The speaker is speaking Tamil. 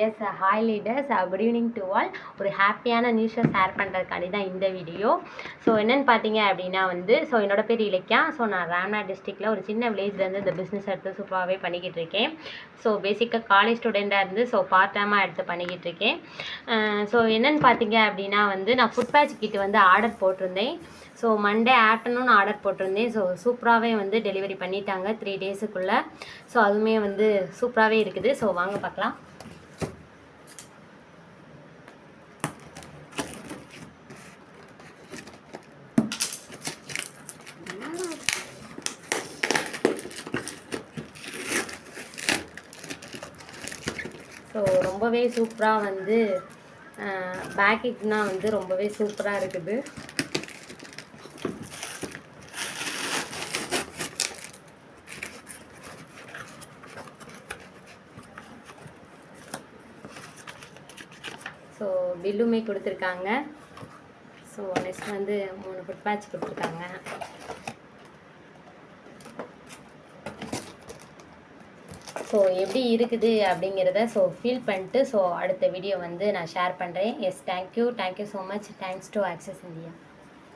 S hi leaders, good evening to all. ஒரு ஹாப்பியான நியூஸை ஷேர் பண்ணுறதுக்காண்டி தான் இந்த வீடியோ. ஸோ என்னென்னு பார்த்தீங்க அப்படின்னா ஸோ என்னோட பேர் இலக்கியா. ஸோ நான் ராம்நாத் டிஸ்ட்ரிக்டில் ஒரு சின்ன வில்லேஜ்லேருந்து இந்த பிஸ்னஸ் எடுத்து சூப்பராகவே பண்ணிக்கிட்டு இருக்கேன். ஸோ பேசிக்காக காலேஜ் ஸ்டூடெண்ட்டாக இருந்து ஸோ பார்ட் டைமாக எடுத்து பண்ணிக்கிட்டு இருக்கேன். ஸோ என்னென்னு பார்த்தீங்க அப்படின்னா நான் ஃபுட் பேட்ச் கிட் ஆர்டர் போட்டிருந்தேன். ஸோ மண்டே ஆஃப்டர்நூன் ஆர்டர் போட்டிருந்தேன். ஸோ சூப்பராகவே டெலிவரி பண்ணிட்டாங்க 3 டேஸுக்குள்ளே. ஸோ அதுவுமே சூப்பராகவே இருக்குது. ஸோ வாங்க பார்க்கலாம். ஸோ ரொம்பவே சூப்பராக பேக்கிங்னால் ரொம்பவே சூப்பராக இருக்குது. ஸோ பில்லுமே கொடுத்துருக்காங்க. ஸோ நெக்ஸ்ட் 3 ஃபுட் பேட்ச் கொடுத்துருக்காங்க. ஸோ எப்படி இருக்குது அப்படிங்கிறத ஃபீல் பண்ணிட்டு அடுத்த வீடியோ நான் ஷேர் பண்ணுறேன். Yes, thank you so much. Thanks to access India.